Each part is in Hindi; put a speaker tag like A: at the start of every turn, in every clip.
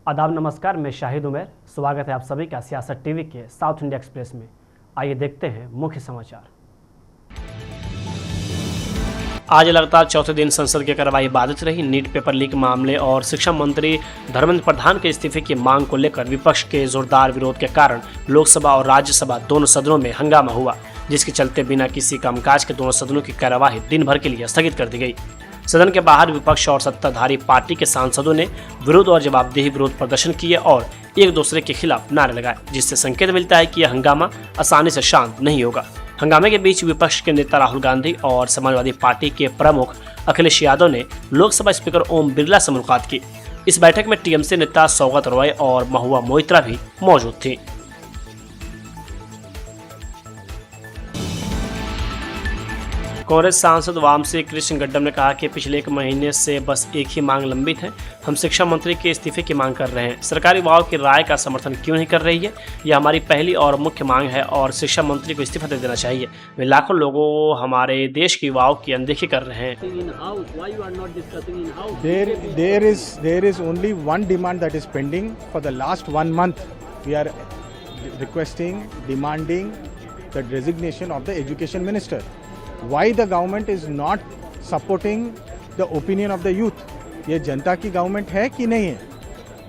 A: आदाब नमस्कार, मैं शाहिद उमर। स्वागत है आप सभी का सियासत टीवी के साउथ इंडिया एक्सप्रेस में। आइए देखते हैं मुख्य समाचार। आज लगातार चौथे दिन संसद की कार्यवाही बाधित रही। नीट पेपर लीक मामले और शिक्षा मंत्री धर्मेंद्र प्रधान के इस्तीफे की मांग को लेकर विपक्ष के जोरदार विरोध के कारण लोकसभा और राज्यसभा दोनों सदनों में हंगामा हुआ, जिसके चलते बिना किसी कामकाज के दोनों सदनों की कार्यवाही दिन भर के लिए स्थगित कर दी गई। सदन के बाहर विपक्ष और सत्ताधारी पार्टी के सांसदों ने विरोध और जवाबदेही विरोध प्रदर्शन किए और एक दूसरे के खिलाफ नारे लगाए, जिससे संकेत मिलता है कि यह हंगामा आसानी से शांत नहीं होगा। हंगामे के बीच विपक्ष के नेता राहुल गांधी और समाजवादी पार्टी के प्रमुख अखिलेश यादव ने लोकसभा स्पीकर ओम बिरला से मुलाकात की। इस बैठक में टीएमसी नेता सौगत रॉय और महुआ मोइत्रा भी मौजूद थी। कांग्रेस सांसद वामसी कृष्ण गड्डम ने कहा कि पिछले 1 महीने से बस एक ही मांग लंबित है। हम शिक्षा मंत्री के इस्तीफे की मांग कर रहे हैं। सरकार युवाओं की राय का समर्थन क्यों नहीं कर रही है? यह हमारी पहली और मुख्य मांग है और शिक्षा मंत्री को इस्तीफा दे देना चाहिए। वे लाखों लोगों हमारे देश के युवाओं की अनदेखी कर रहे हैं।
B: There is only one demand that is pending. For the last 1 month, we are requesting, demanding the resignation of the education minister. Why the government is not supporting the opinion of the youth? ये जनता की गवर्नमेंट है कि नहीं है?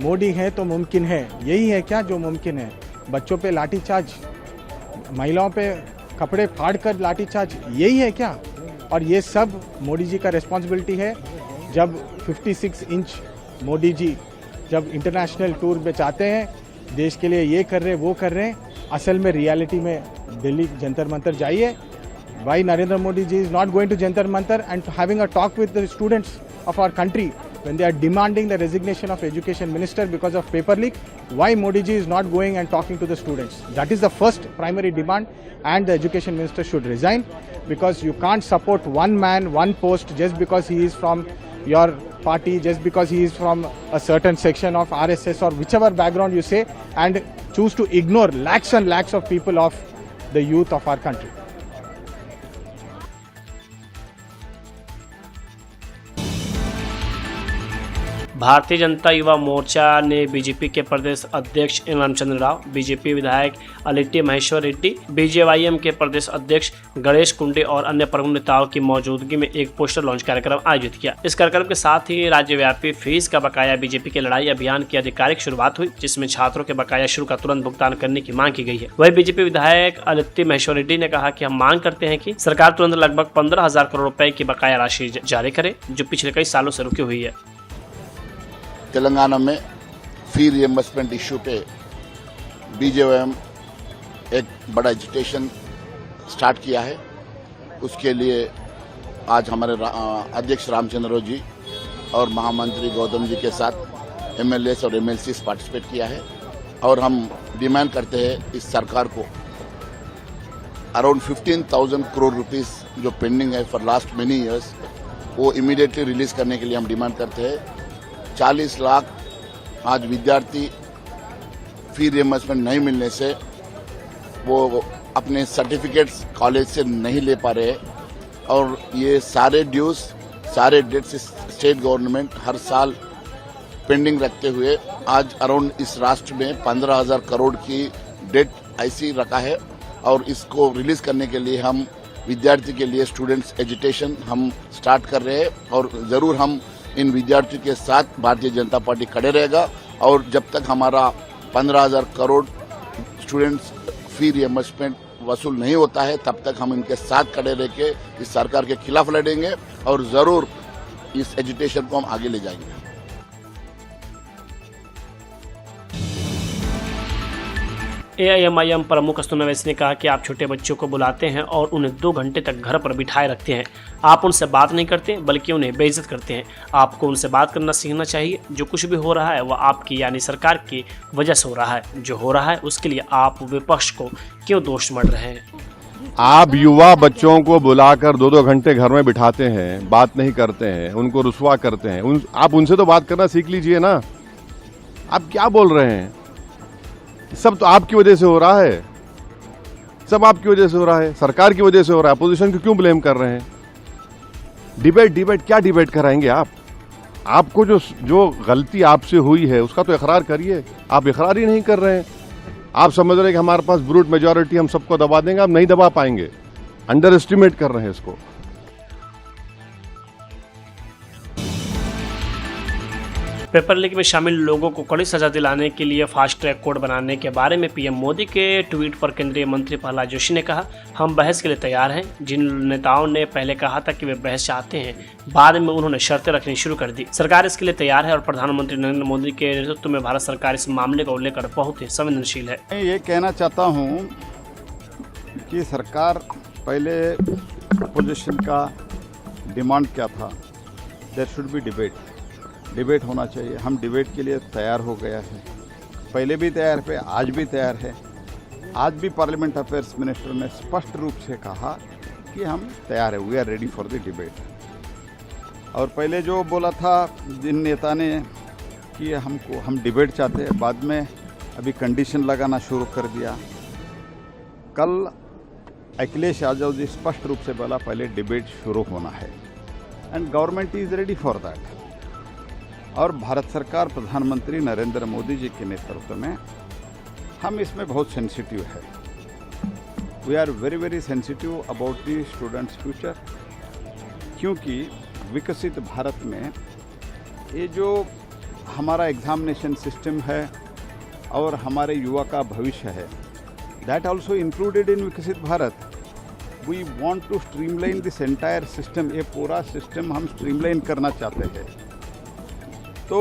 B: मोदी है तो मुमकिन है, यही है क्या जो मुमकिन है? बच्चों पे लाठीचार्ज, महिलाओं पे कपड़े फाड़ कर लाठीचार्ज, यही है क्या? और ये सब मोदी जी का रिस्पॉन्सिबिलिटी है। जब 56 इंच मोदी जी जब इंटरनेशनल टूर पे जाते हैं, देश के लिए ये कर रहे वो कर रहे हैं, असल में रियलिटी में दिल्ली जंतर मंतर जाइए। Why Narendra Modi ji is not going to Jantar Mantar and having a talk with the students of our country when they are demanding the resignation of education minister because of paper leak? Why Modi ji is not going and talking to the students? That is the first primary demand, and the education minister should resign, because you can't support one man, one post just because he is from your party, just because he is from a certain section of RSS or whichever background you say, and choose to ignore lakhs and lakhs of people of the youth of our country.
A: Bharatiya Janata Yuva Morcha ने बीजेपी के प्रदेश अध्यक्ष एन रामचंद्र राव, बीजेपी विधायक अलिट्टी महेश्वर रेड्डी, बीजेवाईएम के प्रदेश अध्यक्ष गणेश कुंडे और अन्य प्रमुख नेताओं की मौजूदगी में एक पोस्टर लॉन्च कार्यक्रम आयोजित किया। इस कार्यक्रम के साथ ही राज्यव्यापी फीस का बकाया बीजेपी के लड़ाई अभियान की आधिकारिक शुरुआत हुई, जिसमें छात्रों के बकाया शुल्क का तुरंत भुगतान करने की मांग की गई है। वही बीजेपी विधायक अलिट्टी महेश्वर रेड्डी ने कहा कि हम मांग करते हैं कि सरकार तुरंत लगभग 15,000 करोड़ रुपए की बकाया राशि जारी करे, जो पिछले कई सालों से रुकी हुई है।
C: तेलंगाना में फी रिएम्बर्समेंट इश्यू पे बीजेवाईएम एक बड़ा एजिटेशन स्टार्ट किया है। उसके लिए आज हमारे अध्यक्ष रामचंद्र जी और महामंत्री गौतम जी के साथ एमएलएस और एमएलसीज पार्टिसिपेट किया है, और हम डिमांड करते हैं इस सरकार को अराउंड 15,000 करोड़ रुपीस जो पेंडिंग है फॉर लास्ट मेनी ईयर्स, वो इमीडिएटली रिलीज करने के लिए हम डिमांड करते हैं। 40 लाख आज विद्यार्थी फी रिएम्बर्समेंट नहीं मिलने से वो अपने सर्टिफिकेट्स कॉलेज से नहीं ले पा रहे, और ये सारे ड्यूज सारे डेट्स स्टेट गवर्नमेंट हर साल पेंडिंग रखते हुए आज अराउंड इस राष्ट्र में 15,000 करोड़ की डेट ऐसी रखा है, और इसको रिलीज करने के लिए हम विद्यार्थी के लिए स्टूडेंट्स एजुटेशन हम स्टार्ट कर रहे हैं, और जरूर हम इन विद्यार्थियों के साथ भारतीय जनता पार्टी खड़े रहेगा। और जब तक हमारा 15,000 करोड़ स्टूडेंट्स फी रिएम्बर्समेंट वसूल नहीं होता है, तब तक हम इनके साथ खड़े रह के इस सरकार के खिलाफ लड़ेंगे, और जरूर इस एजुटेशन को हम आगे ले जाएंगे।
A: एआईएमआईएम प्रमुख अस्तुन अवैसी ने कहा कि आप छोटे बच्चों को बुलाते हैं और उन्हें 2 घंटे तक घर पर बिठाए रखते हैं। आप उनसे बात नहीं करते बल्कि उन्हें बेइज्जत करते हैं। आपको उनसे बात करना सीखना चाहिए। जो कुछ भी हो रहा है वह आपकी यानी सरकार की वजह से हो रहा है। जो हो रहा है उसके लिए आप विपक्ष को क्यों दोष मढ़ रहे हैं?
D: आप युवा बच्चों को बुलाकर 2-2 घंटे घर में बिठाते हैं, बात नहीं करते हैं, उनको रुसवा करते हैं। आप उनसे तो बात करना सीख लीजिए ना। आप क्या बोल रहे हैं? सब तो आपकी वजह से हो रहा है, सब आपकी वजह से हो रहा है, सरकार की वजह से हो रहा है। अपोजिशन को क्यों ब्लेम कर रहे हैं? डिबेट क्या डिबेट कराएंगे आप? आपको जो गलती आपसे हुई है उसका तो इकरार करिए। आप इकरार ही नहीं कर रहे हैं। आप समझ रहे हैं कि हमारे पास ब्रूट मेजॉरिटी, हम सबको दबा देंगे। आप नहीं दबा पाएंगे। अंडर एस्टिमेट कर रहे हैं इसको।
A: पेपर लीक में शामिल लोगों को कड़ी सजा दिलाने के लिए फास्ट ट्रैक कोर्ट बनाने के बारे में पीएम मोदी के ट्वीट पर केंद्रीय मंत्री प्रहलाद जोशी ने कहा, हम बहस के लिए तैयार हैं। जिन नेताओं ने पहले कहा था कि वे बहस चाहते हैं, बाद में उन्होंने शर्तें रखनी शुरू कर दी। सरकार इसके लिए तैयार है और प्रधानमंत्री नरेंद्र मोदी के नेतृत्व में भारत सरकार इस मामले को लेकर बहुत ही संवेदनशील है।
E: मैं ये कहना चाहता हूँ कि सरकार पहले अपोजिशन का डिमांड क्या था, देयर शुड बी डिबेट होना चाहिए। हम डिबेट के लिए तैयार हो गया है, पहले भी तैयार है, आज भी तैयार है। आज भी पार्लियामेंट अफेयर्स मिनिस्टर ने स्पष्ट रूप से कहा कि हम तैयार है, we are ready for the debate. और पहले जो बोला था जिन नेता ने कि हम डिबेट चाहते हैं, बाद में अभी कंडीशन लगाना शुरू कर दिया। कल अखिलेश यादव जी स्पष्ट रूप से बोला पहले डिबेट शुरू होना है and government is ready for that. और भारत सरकार प्रधानमंत्री नरेंद्र मोदी जी के नेतृत्व में हम इसमें बहुत सेंसिटिव है। We are very sensitive about the students future, क्योंकि विकसित भारत में ये जो हमारा एग्जामिनेशन सिस्टम है और हमारे युवा का भविष्य है, that also included in Viksit Bharat. We want to streamline this entire system. ये पूरा सिस्टम हम स्ट्रीमलाइन करना चाहते हैं। तो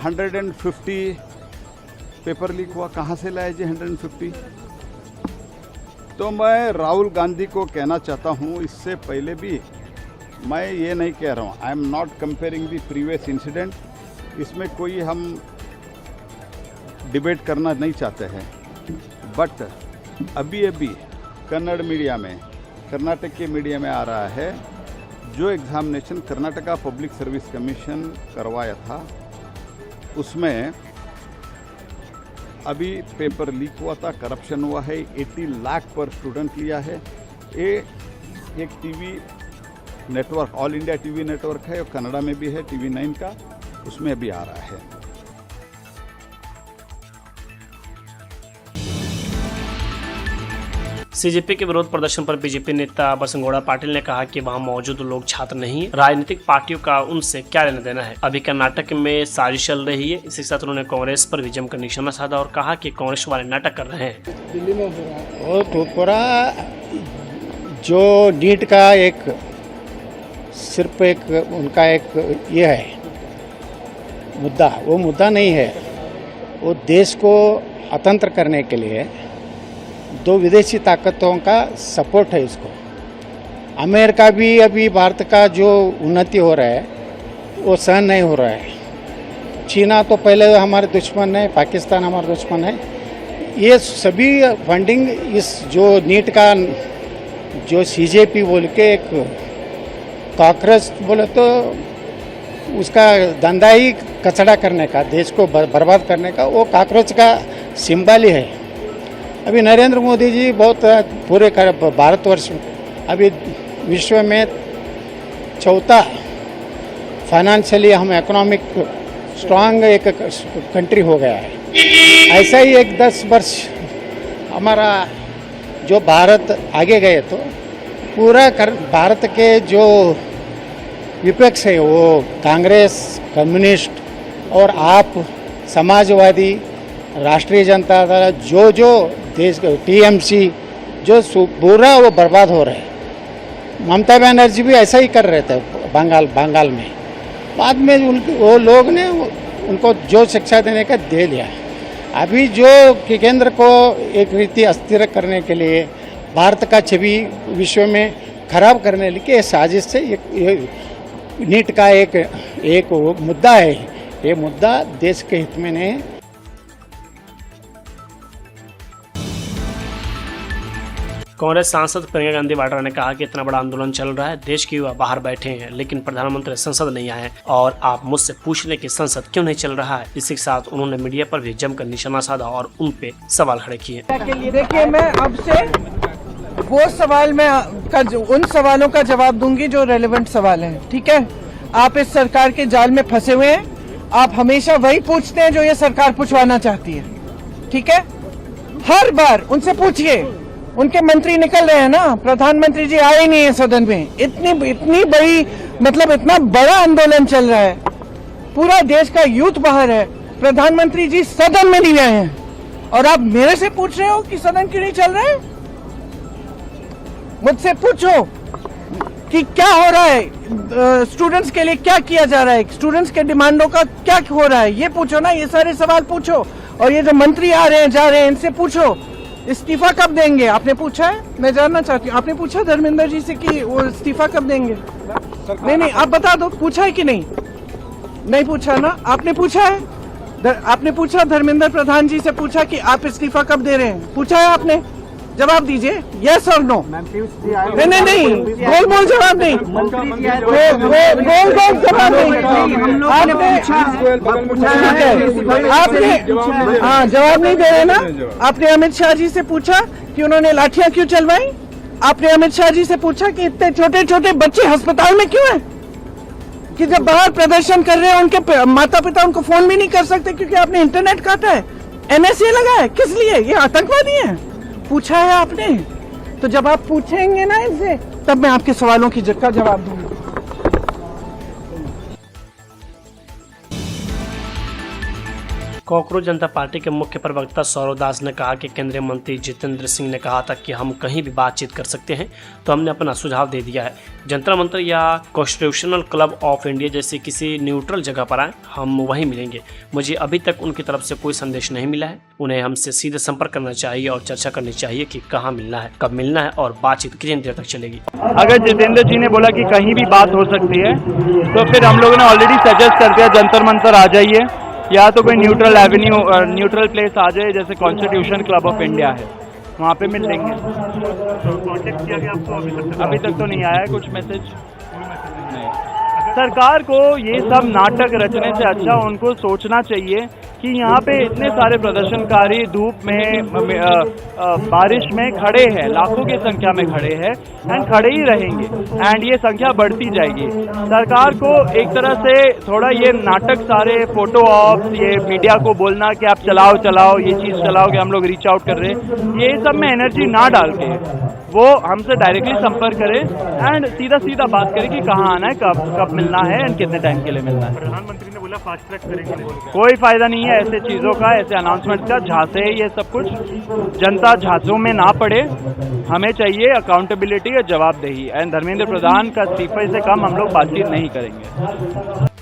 E: 150 पेपर लीक हुआ, कहाँ से लाए जी 150? तो मैं राहुल गांधी को कहना चाहता हूँ, इससे पहले भी मैं ये नहीं कह रहा हूँ, I am not comparing the previous incident. इसमें कोई हम डिबेट करना नहीं चाहते हैं, बट अभी कन्नड़ मीडिया में, कर्नाटक के मीडिया में आ रहा है, जो examination Karnataka public service commission करवाया था उसमें अभी पेपर लीक हुआ था, करप्शन हुआ है, 80 लाख पर स्टूडेंट लिया है। ये एक TV network, all India TV network है, कन्नड़ा में भी है, TV9 का, उसमें अभी आ रहा है।
A: सीजेपी के विरोध प्रदर्शन पर बीजेपी नेता बसंगौड़ा पाटिल ने कहा कि वहां मौजूद लोग छात्र नहीं, राजनीतिक पार्टियों का उनसे क्या लेना देना है। अभी कर्नाटक में साजिश चल रही है। इसी के साथ उन्होंने कांग्रेस पर भी जमकर निशाना साधा और कहा कि कांग्रेस वाले नाटक कर रहे हैं।
F: दिल्ली में हो रहा है वो तो पूरा जो नीट का एक सिर्फ एक उनका एक ये है मुद्दा, वो मुद्दा नहीं है। वो देश को अतंत्र करने के लिए दो विदेशी ताकतों का सपोर्ट है इसको। अमेरिका भी अभी भारत का जो उन्नति हो रहा है वो सहन नहीं हो रहा है। चीना तो पहले हमारे दुश्मन है, पाकिस्तान हमारा दुश्मन है। ये सभी फंडिंग इस जो नीट का जो सीजेपी बोल के एक कॉकरोच बोले तो उसका धंधा ही कचड़ा करने का, देश को बर्बाद करने का, वो कॉकरोच का सिंबल ही है। अभी नरेंद्र मोदी जी बहुत पूरे भारतवर्ष अभी विश्व में चौथा फाइनेंशियली हम इकोनॉमिक स्ट्रांग एक कंट्री हो गया है। ऐसा ही एक 10 वर्ष हमारा जो भारत आगे गए तो पूरा भारत के जो विपक्ष है वो कांग्रेस, कम्युनिस्ट और आप समाजवादी, राष्ट्रीय जनता दल, जो देश TMC जो पूरा वो बर्बाद हो रहे हैं। ममता बनर्जी भी ऐसा ही कर रहे थे बंगाल में। बाद में वो लोग ने उनको जो शिक्षा देने का दे दिया। अभी जो कि केंद्र को एक रीति अस्थिर करने के लिए भारत का छवि विश्व में खराब करने के साजिश से ये नीट का एक मुद्दा है। ये मुद्दा देश के हित में नहीं है।
A: कांग्रेस सांसद प्रियंका गांधी वाड्रा ने कहा कि इतना बड़ा आंदोलन चल रहा है, देश के युवा बाहर बैठे हैं, लेकिन प्रधानमंत्री संसद नहीं आए और आप मुझसे पूछ लें कि संसद क्यों नहीं चल रहा है। इसी के साथ उन्होंने मीडिया पर भी जमकर निशाना साधा और उन पे सवाल खड़े किए।
G: देखिए, मैं अब से वो सवाल उन सवालों का जवाब दूंगी जो रेलेवेंट सवाल हैं, ठीक है। आप इस सरकार के जाल में फंसे हुए हैं। आप हमेशा वही पूछते हैं जो ये सरकार पूछवाना चाहती है, ठीक है? हर बार उनसे पूछिए। उनके मंत्री निकल रहे हैं ना, प्रधानमंत्री जी आए नहीं है सदन में। इतनी बड़ी, मतलब इतना बड़ा आंदोलन चल रहा है, पूरा देश का यूथ बाहर है, प्रधानमंत्री जी सदन में नहीं आए हैं, और आप मेरे से पूछ रहे हो कि सदन क्यों नहीं चल रहा है? मुझसे पूछो कि क्या हो रहा है, स्टूडेंट्स के लिए क्या किया जा रहा है, स्टूडेंट्स के डिमांडों का क्या हो रहा है, ये पूछो ना। ये सारे सवाल पूछो। और ये जो मंत्री आ रहे हैं जा रहे हैं, इनसे पूछो इस्तीफा कब देंगे। आपने पूछा है? मैं जानना चाहती हूँ, आपने पूछा धर्मेंद्र जी से कि वो इस्तीफा कब देंगे? नहीं, आप बता दो, पूछा है कि नहीं? नहीं पूछा ना। आपने पूछा है? आपने पूछा धर्मेंद्र प्रधान जी से पूछा कि आप इस्तीफा कब दे रहे हैं? पूछा है आपने? जवाब दीजिए, यस और नो। नहीं, गोल जवाब नहीं, गोल जवाब नहीं। आपने हाँ जवाब नहीं दे रहे ना। आपने अमित शाह जी से पूछा कि उन्होंने लाठियां क्यों चलवाई? आपने अमित शाह जी से पूछा कि इतने छोटे छोटे बच्चे अस्पताल में क्यों हैं? कि जब बाहर प्रदर्शन कर रहे हैं उनके माता पिता उनको फोन भी नहीं कर सकते क्योंकि आपने इंटरनेट काटा है, NSA लगा है। किस लिए? ये आतंकवादी हैं। पूछा है आपने? तो जब आप पूछेंगे ना इनसे, तब मैं आपके सवालों की का जवाब दूंगा।
A: कॉकरोच जनता पार्टी के मुख्य प्रवक्ता सौरव दास ने कहा कि केंद्रीय मंत्री जितेंद्र सिंह ने कहा था कि हम कहीं भी बातचीत कर सकते हैं, तो हमने अपना सुझाव दे दिया है। जंतर मंतर या कॉन्स्टिट्यूशनल क्लब ऑफ इंडिया जैसी किसी न्यूट्रल जगह पर आए, हम वहीं मिलेंगे। मुझे अभी तक उनकी तरफ से कोई संदेश नहीं मिला है। उन्हें हमसे सीधे संपर्क करना चाहिए और चर्चा करनी चाहिए कि कहाँ मिलना है, कब मिलना है और बातचीत कितनी देर तक चलेगी।
H: अगर जितेंद्र जी ने बोला कि कहीं भी बात हो सकती है, तो फिर हम लोगों ने ऑलरेडी सजेस्ट कर दिया जंतर मंतर आ जाइए, या तो कोई न्यूट्रल एवेन्यू, न्यूट्रल प्लेस आ जाए जैसे कॉन्स्टिट्यूशन क्लब ऑफ इंडिया है, वहाँ पे मिल लेंगे। कॉन्टेक्ट किया गया आपको? अभी तक तो नहीं आया है कुछ मैसेज। नहीं। सरकार को ये सब नाटक रचने से अच्छा उनको सोचना चाहिए कि यहाँ पे इतने सारे प्रदर्शनकारी धूप में बारिश में खड़े हैं, लाखों की संख्या में खड़े हैं, एंड खड़े ही रहेंगे, एंड ये संख्या बढ़ती जाएगी। सरकार को एक तरह से थोड़ा ये नाटक, सारे फोटो ऑप्स, ये मीडिया को बोलना कि आप चलाओ ये चीज़ चलाओ कि हम लोग रीच आउट कर रहे हैं, ये सब में एनर्जी ना डाल के वो हमसे डायरेक्टली संपर्क करें एंड सीधा बात करें कि कहाँ आना है, कब मिलना है एंड कितने टाइम के लिए मिलना है।
I: प्रधानमंत्री ने बोला फास्ट ट्रैक करेंगे।
H: कोई फायदा नहीं है ऐसे चीज़ों का, ऐसे अनाउंसमेंट का, झांसे ये सब कुछ। जनता झांसों में ना पड़े, हमें चाहिए अकाउंटेबिलिटी और जवाबदेही, एंड धर्मेंद्र प्रधान का इस्तीफे से कम हम लोग बातचीत नहीं करेंगे।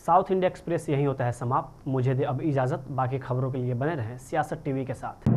A: साउथ इंडिया एक्सप्रेस यहीं होता है समाप्त। मुझे दे अब इजाज़त। बाकी खबरों के लिए बने रहें सियासत टीवी के साथ।